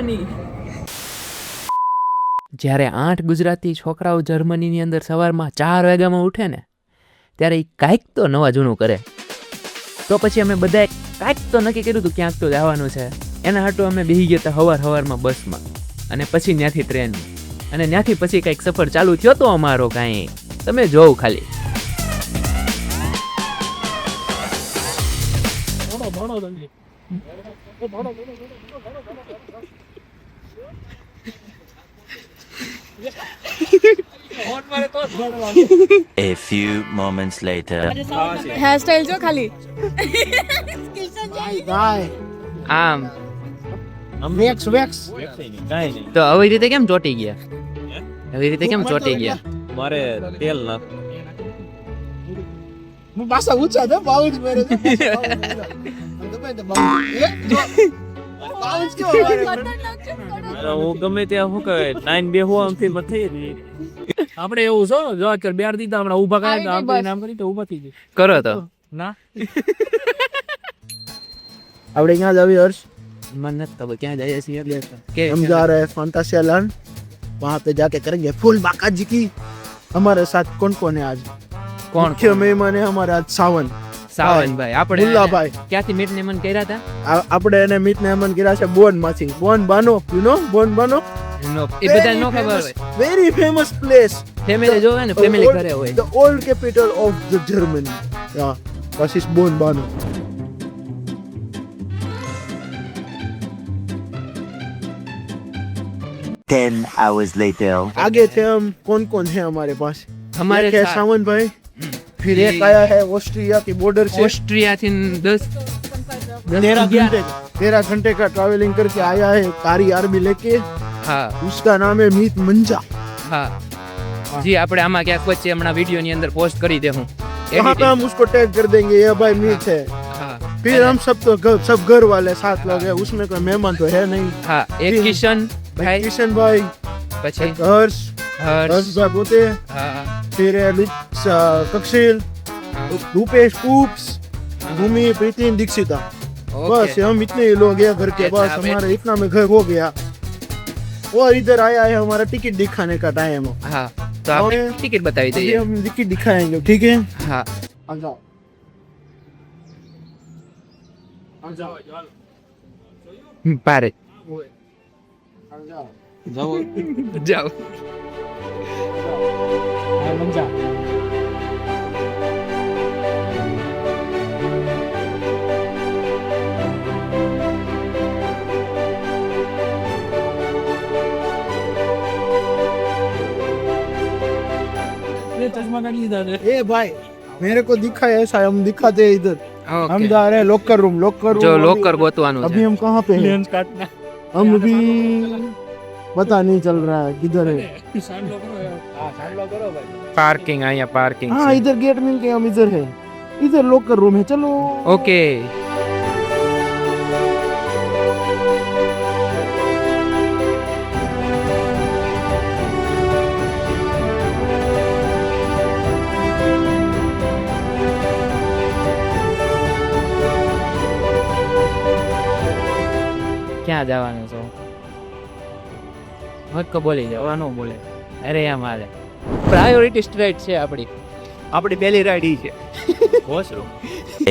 Germany. જ્યારે 8 ગુજરાતી છોકરાઓ જર્મનીની અંદર સવારમાં 4 વાગ્યામાં ઉઠે ને ત્યારે એ કાંઈક તો નવા જૂનું કરે. તો પછી અમે બધાએ કાંઈક તો નક્કી કર્યું હતું ક્યાંક તો જવાનું છે. એના હાટું અમે બેસી ગયા હતા સવારમાં બસમાં અને પછી ત્યાંથી ટ્રેનમાં અને ત્યાંથી પછી કંઈક સફર ચાલુ થયો તો અમારો કાંઈ તમે જોવ ખાલી. A few moments later. Hairstyle જો ખાલી આમ વેક્સ તો આવી રીતે કેમ ચોટી ગયા? આવી રીતે કેમ ચોટી ગયા? મારે તેલ નાખ. હું પાછા ઊંચા છે બાઉન્સ મેરે તો બાઉન્સ કેવો મારે હું ગમે ત્યાં શું કહે 9 બે હો આમથી મત થઈ જ આપણે એવું છો જો કે બેર દીધા હમણાં ઊભા કર્યા આમ કરીને આમ કરી તો ઊભા થઈ જાય. કરો તો ના આપણે ક્યાં જાવી હર્ષ? મને નથી ખબર ક્યાં જઈએ છીએ કે हम जा रहे हैं फंतासिया लैंड, वहाँ पे जाके करेंगे फुल बाकाजी की. हमारे साथ कौन कौन है आज? કોણ मुख्य मेहमान है हमारे आज सावन. સાવનભાઈ આપણે મુલ્લાભાઈ. ક્યાંથી મીટ ને મન કર્યા હતા? આપણે એને મીટ ને અમન કર્યા છે બોન માંથી. બોન બાનો, યુ નો બોન બાનો? એ બધા નો ખબર હોય. Very famous place. ફેમિલી જોવે ને ફેમિલી ઘરે હોય. The old capital of the Germany. Yeah, das ist Bonn Bahnhof. Ten hours later. आगे थे हम कौन कौन है हमारे पास? हमारे एक है साथ सावन भाई, फिर एक आया है ऑस्ट्रिया की बॉर्डर से. ઓસ્ટ્રિયા થી 13 घंटे का ट्रैवलिंग करके आया है कारी आर्मी लेके. હા उसका नाम है मीत मंजा. હા જી આપણે આમાં ક્યાંક વચ્ચે હમણાં વિડીયો ની અંદર પોસ્ટ કરી દે હું. वहाँ पे हम उसको टैग कर देंगे, ये भाई मीत है. હા फिर हम सब घर वाले साथ लोग हैं, उसमें कोई मेहमान तो है नहीं. હા એક કિશન ભાઈ किशन भाई, પછી हर्ष હર્ષ भाई होते हैं. હા फिर है कक्षिल, रूपेश, ऊप्स, भूमि, प्रीतिन, दीक्षिता. बस हम इतने ही लोग हैं घर के. बस हमारे इतना में घर हो गया. और इधर आया है हमारा टिकट दिखाने का टाइम. હા તો આપણે ટિકિટ બતાવી ये દઈએ. हम टिकट दिखाएंगे, ठीक है? હા आ जाओ. आ जाओ. પારે आ जाओ. જાઓ. मंजा. ચશ્મા કાઢી લીધા છે. ए भाई, मेरे को दिखा है ऐसा, हम दिखाते हैं इधर. हम ઓકે जा रहे हैं लॉकर रूम. જો લોકર ગોતવાનું अभी છે. हम कहाँ पे हैं? લેન્સ કાઢના. हम अभी पता नहीं चल रहा है किधर है. સાંડલો કરો યાર. હા સાંડલો કરો ભાઈ. પાર્કિંગ અહીંયા પાર્કિંગ हाँ, इधर गेट मिल के हम इधर है. इधर लॉकर रूम है, चलो. ઓકે ક્યાં જવાનું છે? હક્ક બોલી જાવ. નો બોલે. અરે અમારે પ્રાયોરિટી સ્ટ્રેટ છે આપણી. આપણી પહેલી રાઈડ ઈ છે. હોસરો.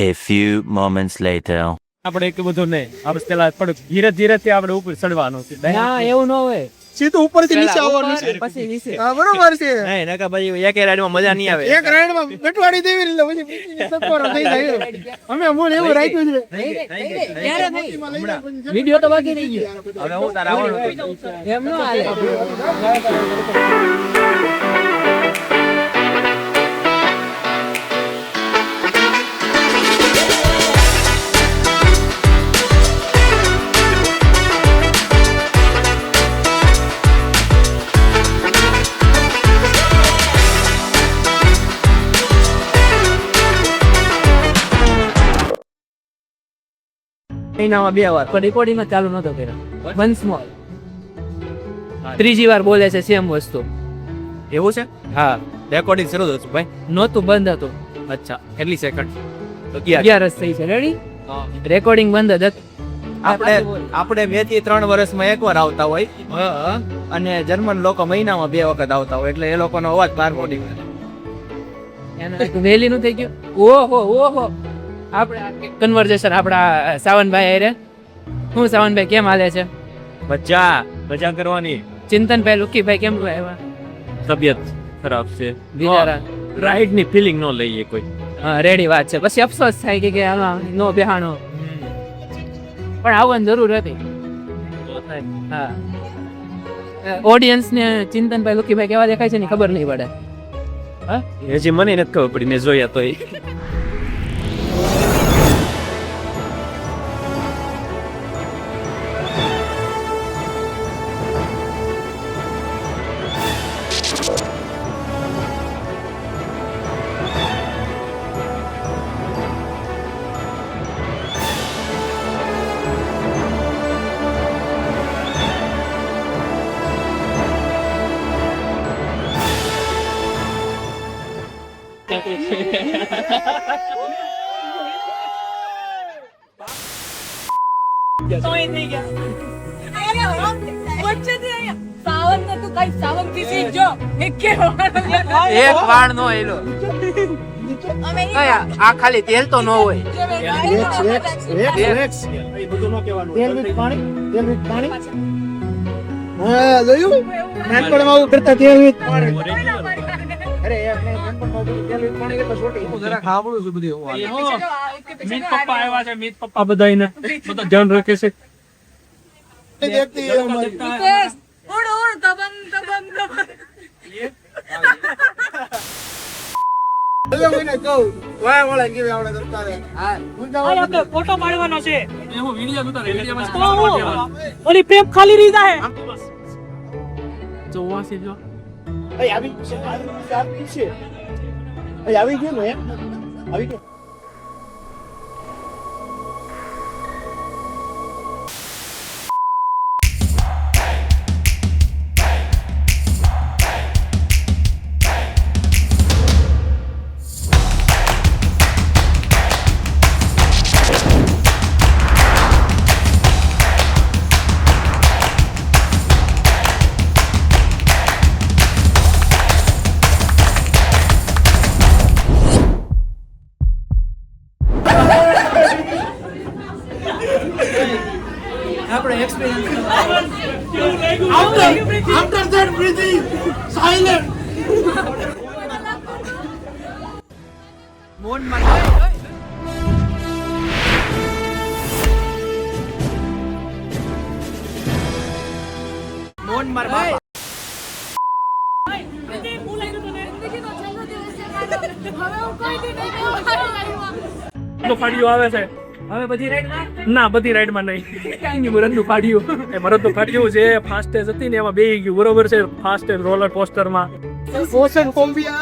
A few moments later. આપણે એટલું બધું નહીં. આપણે પેલા થોડુંક ધીરે ધીરે થી આપણે ઉપર ચડવાનું છે. ના એવું ન હોય. સીધું ઉપરથી નીચે પહેલા આવવાનું ઉપર, છે. પછી નીચે. હા, બરોબર છે. નહીં નકા પછી એક રાઈડમાં મજા નહીં આવે. એક રાઈડમાં બેઠવાડી દેવી એટલે પછી સપોરો થઈ જાય. અમે મૂળ એવું રાખ્યું છે. વિડિયો તો બાકી રહી ગયો. હવે હું તાર આવવાનું એમ ન હાલે. મહિનામાં 2 વાર પણ રેકોર્ડિંગ ચાલુ નતો કર્યો. વન્સ મોર ત્રીજી વાર બોલે છે સેમ વસ્તુ. એવું છે? હા રેકોર્ડિંગ શરૂ થયું ભાઈ. નહોતું, બંધ હતું. અચ્છા કેટલી સેકન્ડ? 11 જ થઈ છે. રેડી? રેકોર્ડિંગ બંધ જ હતું. આપણે 2 થી 3 વર્ષમાં એકવાર આવતા હોય અને જર્મન લોકો મહિનામાં 2 વખત આવતા હોય એટલે એ લોકોનો અવાજ બહાર મોટી વેલી નું થઈ ગયું. ઓહો આપણે કન્વર્ઝેશન આપણા સાવનભાઈ હારે. હું સાવનભાઈ કેમ હાલે છે? મજા કરવાની. ચિંતનભાઈ લુકીભાઈ કેમ આવ્યા? તબિયત ખરાબ છે. બિચારા રાઈડ ની ફિલિંગ ન લઈએ કોઈ. હા રેડી વાત છે. પછી અફસોસ થાય કે આમાં નો બેહાણો, પણ આવવાની જરૂર હતી. હા ઓડિયન્સ ને ચિંતનભાઈ લુકીભાઈ કેવા દેખાય છે ને ખબર નહીં પડે. હજી મને નથી ખબર પડી, મેં જોયા તો એક વાળ નો એલો આ ખાલી તેલ તો ન હોય. હા જોયું નાનપણમાં આવું કરતા તેલ વિથ પાણી. અરે નાનપણમાં તેલ વિથ પાણી કરતા છોટી હું જરા ખાવડું છું બધી મીત પપ્પા આવ્યા છે. મીત પપ્પા બધાને બધા ધ્યાન રાખે છે. વ્યક્તિ અમારી મને કહું વાય વાળા કેવી આવડે દસ્તારે ફોટો પાડવાનો છે. હું વિડિયો ઉતારે ઓલી પ્રેમ ખાલી રહી જાય. જોવા છે જો આવી છે આવી ગયું ને આવી ગયું. આપણે experience After that breathing silent. મોન માર ભાઈ. તો ફાડ્યું આવે છે. હવે બધી રાઈડ ના બધી રાઈડ માં નહીં. કઈ નહીં મરદનું ફાડ્યું. એ મરદ તો ફાડ્યું છે. ફાસ્ટેજ હતી ને એમાં બેહી ગયું. બરોબર છે. ફાસ્ટેજ રોલર કોસ્ટર માં Ocean phobia.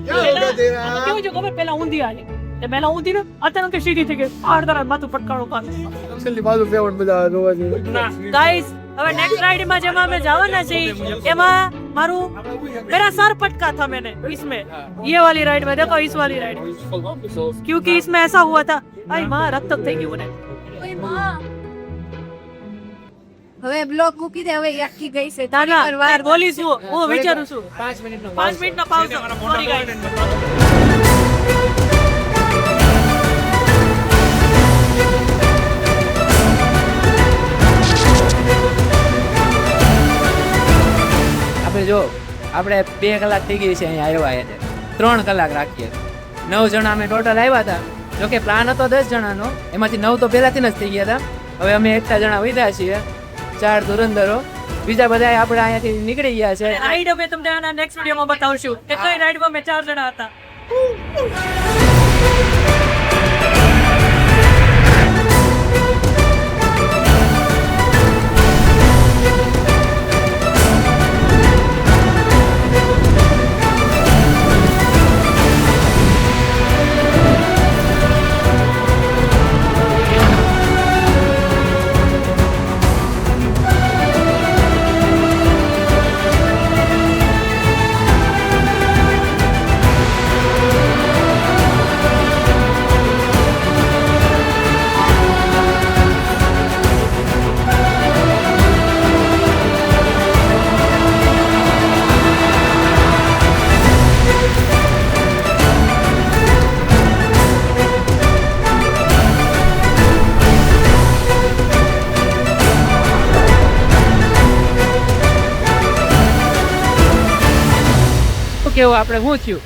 क्या होगा तेरा? કેવું છે ખબર? પેલા ઊંધી આવી તે પહેલા ઊંધી ને અચાનક સીધી થઈ ગઈ. આડતરા માથું પટકાણું કાન. છેલ્લી બાજુ ફેવટ બધા રોવા છે. ગાઈસ હવે નેક્સ્ટ રાइड में જેમાં અમે જવાના છીએ એમાં મારું मेरा सर पटका था मैंने इसमें ये वाली राइड में देखो इस वाली राइड क्योंकि इसमें ऐसा हुआ था आई मां रक्त થઈ ગયું મને ઓય માં હવે બ્લોક મૂકી દે હવે આખી ગઈ છે તાના વાર બોલીશું હું વિચારું છું 5 મિનિટનો 5 મિનિટનો પાઉઝ સોરી ગાઈસ આપણે જો આપણે 2 કલાક થઈ ગઈ છે અહીંયા આવ્યા એટલે 3 કલાક રાખીએ. 9 જણા અમે ટોટલ આવ્યા હતા. જોકે પ્લાન હતો 10 જણાનો, એમાંથી 9 તો પહેલાથી જ થઈ ગયા હતા. હવે અમે એકતા જણા વધ્યા છીએ, 4 ધુરંધરો. બીજા બધા આપણે અહીંયાથી નીકળી ગયા છે. રાઈડ અમે તમને આના નેક્સ્ટ વિડિયોમાં બતાવશું કે કઈ રાઈડમાં અમે 4 જણા હતા. જેવું આપણે શું થયું?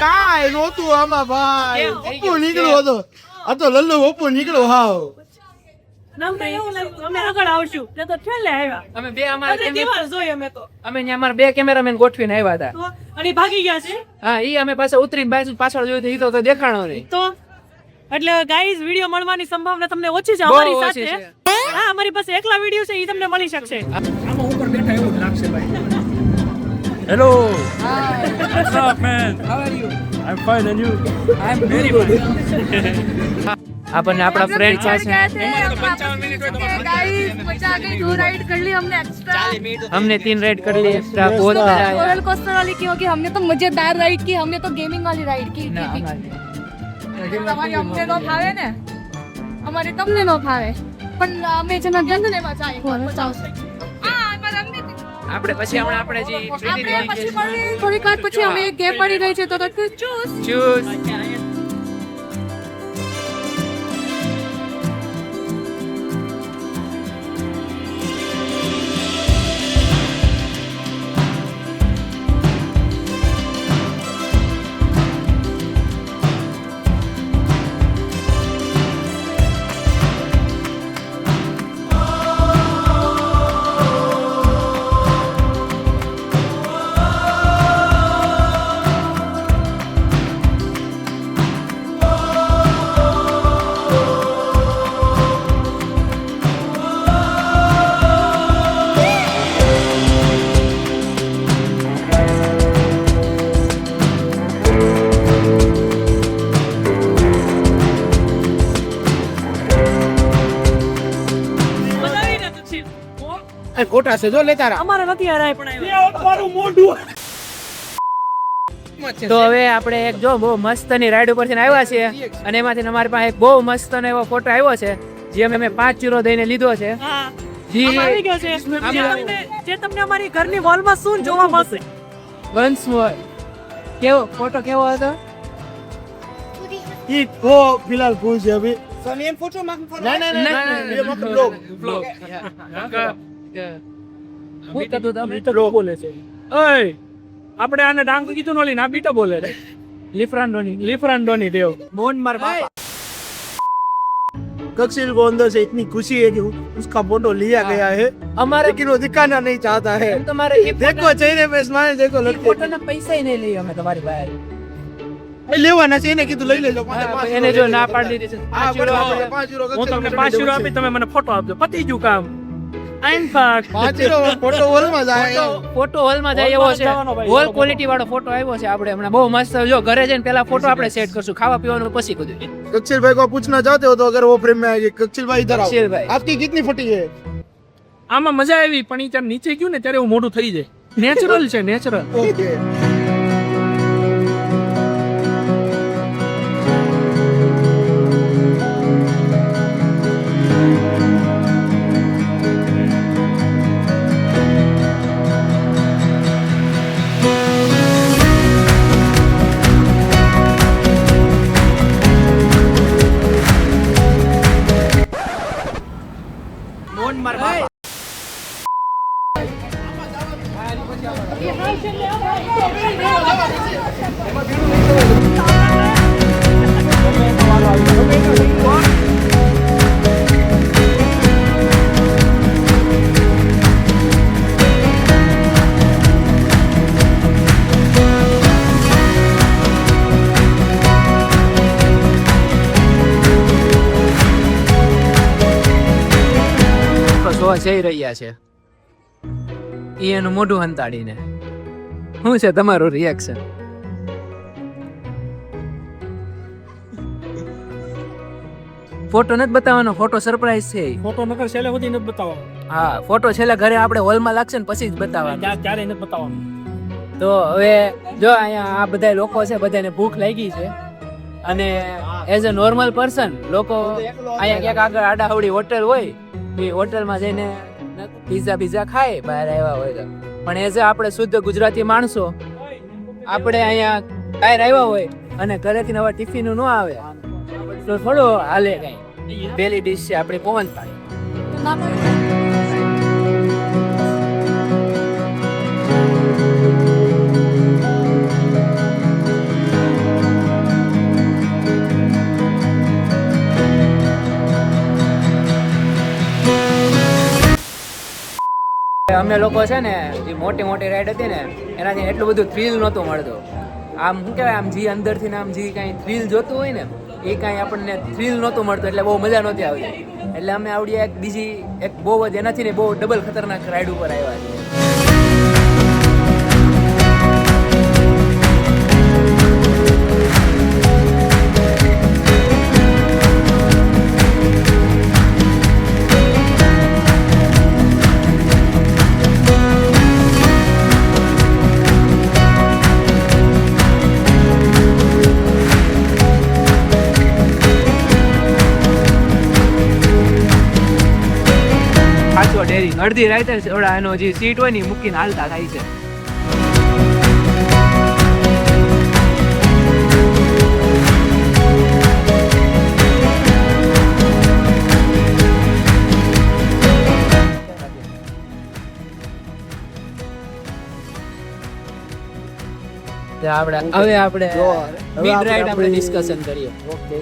કાંઈ નહોતું આમાં ભાઈ. કેમ? ઓપ્પો નીકળ્યો હતો. આ તો લલ્લુ ઓપ્પો નીકળ્યો હાવ. અમને એવું લાગ્યું અમે આગળ આવશું ને તો છેલ્લે આવ્યા અમે બે અમારા આપણે દિવાલ જોઈ અમે તો અમે ત્યાં અમારા બે કેમેરામેન ગોઠવીને આવ્યા હતા. તો અને ઈ ભાગી ગયા છે હા, ઈ અમે પાછા ઉતરીને પાછળ જોયું તો ઈ તો દેખાણો નહીં. તો એટલે ગાઈઝ વિડિયો મળવાની સંભાવના તમને ઓછી છે બહુ અમારી ઓછી સાથે છે. હા અમારી પાસે એકલા વિડિયો છે ઈ તમને મળી શકશે આમાં ઉપર બેઠા એવું જ લાગશે ભાઈ. Hello. What's up, man? How are you? I'm fine, and you? I'm Very fine. આપણને આપણા ફ્રેન્ડ પાસે मजा आ गई 2 राइड कर ली हमने एक्स्ट्रा हमने 3 राइड कर ली एक्स्ट्रा. बहुत मजा आया. रोलर कोस्टर वाली की होगी हमने तो मजेदार राइड की हमने तो गेमिंग वाली राइड की ના, તમારી અમને નો ભાવે ને અમારે તમને નો ભાવે પણ અમે જેના ગંધ ને મજા આવી બચાવશે આપણે પછી હમણાં આપણે જે આપણે પછી મળીએ થોડીક વાર પછી અમે એક ગેમ પડી ગઈ છે તો ચૂસ ચૂસ. બતાવીને તો છે ખોટા છે જો લેતા રહા. અમારે નથી હરાય પણ આવ્યા તો હવે આપણે એક જો બહુ મસ્તની રાઈડ ઉપરથી આવ્યા છીએ અને એમાંથી અમારી પાસે એક બહુ મસ્તનો એવો ફોટો આવ્યો છે જે અમે 5 યુરો દઈને લીધો છે. હા જી આમાં આવી ગયો છે જે તમને અમારી ઘરની વોલમાં શું જોવા મળશે વન્સ મોર. કેવો ફોટો કેવો હતો? ये वो फिलहाल पूछ अभी સોનિયમ ફોટો માં नहीं नहीं नहीं नहीं, ये मतलब लोग હું કીધું તમે? બીટો બોલે છે. ઓય, આપણે આને ડાંગ કીધું નોલી ના બીટો બોલે છે. लिफ्रांडोनी देव મોહન માર બાપા. कक्षिल को अंदर से इतनी खुशी है कि उसका फोटो लिया गया है અમારે लेकिन वो दिखाना नहीं चाहता है તમારે એ देखो चेहरे पे स्माइल देखो लड़के ફોટોના પૈસા નહીં લઈએ અમે તમારી પાસે. લેવાના છે એને કીધું લઈ લેજો એને જો ના પાડી દીધી છે હા 5 યુરો બરાબર 5 યુરો હું તમને 5 યુરો આપી તમે મને ફોટો આપજો પતી ગયું કામ. આઈન ફાક 5 યુરો फोटो वॉल में जाए ફોટો હોલમાં જાય એવો છે. જવાનો ભાઈ. હોલ ક્વોલિટી વાળો ફોટો આવ્યો છે આપણે હમણાં બહુ મસ્ત. જો ઘરે જઈને પહેલા ફોટો આપણે સેટ કરશું ખાવા પીવાનું પછી કીધું. कक्षिल भाई को पूछना चाहते हो तो अगर वो फ्रेम में आएगी कक्षिल भाई इधर आओ कक्षिल भाई। आपकी कितनी फटी है આમાં મજા આવી પણ ઈ ત્યારે નીચે ગયું ને ત્યારે એવું મોટું થઈ જાય. નેચરલ છે નેચરલ. ओके મોહન માર બાપા. જોવા જઈ રહ્યા છે ઈ એનું મોઢું હંતાડીને. શું છે તમારું રિએક્શન? ફોટો નથી બતાવવાનો, ફોટો સરપ્રાઈઝ છે ઈ. ફોટો નકર છેલ્લે સુધી નથી બતાવવાનો. હા, ફોટો છેલ્લે ઘરે આપણે હોલમાં લાગશે ને પછી જ બતાવવાનો. ક્યારે નથી બતાવવાનો. તો હવે જો અહીંયા આ બધા લોકો છે, બધાને ભૂખ લાગી છે અને એઝ અ નોર્મલ પર્સન લોકો અહીંયા ક્યાંક આગળ આડાહવડી હોટેલ હોય એ હોટલમાં જઈને પીઝા ખાય બહાર આવ્યા હોય તો. પણ એઝ અ આપણે શુદ્ધ ગુજરાતી માણસો આપણે અહીંયા બહાર આવ્યા હોય અને ઘરેથી નવા ટિફિન ન આવે તો થોડો હાલે કઈ. પહેલી ડીશ છે આપણી પવન થાળી. અમે લોકો છે ને જે મોટી મોટી રાઈડ હતી ને એનાથી એટલું બધું થ્રિલ નહોતું મળતું. આમ શું કહેવાય, આમ જે અંદરથી ને આમ જે કાંઈ થ્રિલ જોતું હોય ને એ કાંઈ આપણને થ્રિલ નહોતું મળતું, એટલે બહુ મજા નહોતી આવતી. એટલે અમે આવડી એક બીજી એક બહુ જ એનાથી ને બહુ ડબલ ખતરનાક રાઈડ ઉપર આવ્યા છીએ. અડધી રાતે ઓલા એનો જે સીટ હોય ને એ મૂકીને હાલતા થાય છે. આપણે મિડ રાઈડ આપણે ડિસ્કશન કરીએ. ઓકે,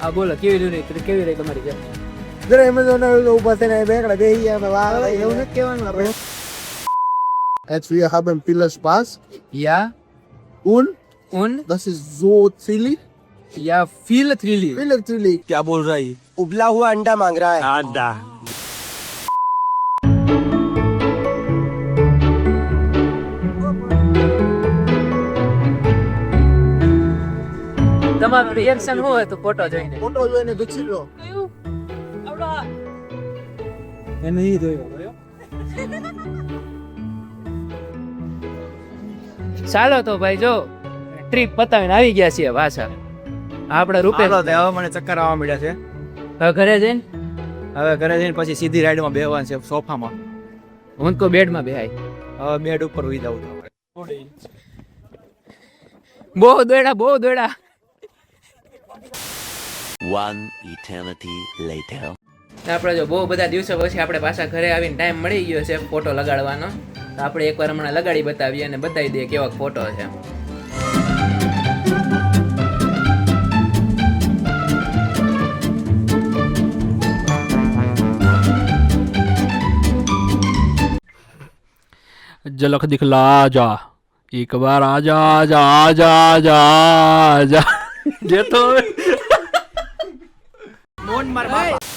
આ બોલો કેવી રહી તમારી જર્ની? જરા એમેઝોન ઊભા થઈને બેકડા બેહી ગયા અમે વાહ એવું નથી કહેવાનું આપણે. Jetzt wir haben vieles Spaß Ja, und das ist so thrillig. ja, viel thrilling. Thrillig. क्या बोल रहा है? उबला हुआ अंडा मांग रहा है. Ada. તમારું રિએક્શન શું હોય તો ફોટો જોઈને? ફોટો જોઈને દુખી લો. એને ઈ જોયો ચાલો તો ભાઈ, જો ટ્રીપ પતાવીને આવી ગયા છીએ પાછા. આપણે રૂપેશ હાલો તે હવે મને ચક્કર આવવા મળ્યા છે. હવે ઘરે જઈને હવે ઘરે જઈને પછી સીધી રાઈડમાં બેહવાનું છે સોફામાં. હું તો બેડમાં બેહાય. હવે બેડ ઉપર ઉઈ જાઉં છું. બહુ દોડ્યા. One eternity later. આપણે જો બહુ બધા દિવસો પછી આપણે પાછા ઘરે આવીને ટાઈમ મળી ગયો છે ફોટો લગાડવાનો. તો આપણે એકવાર હમણાં લગાડી બતાવીએ અને બતાવી દઈએ કેવો ફોટો છે. झलक दिखला जा एक बार आजा आजा आजा आजा आजा ये तो મોન માર બાપા.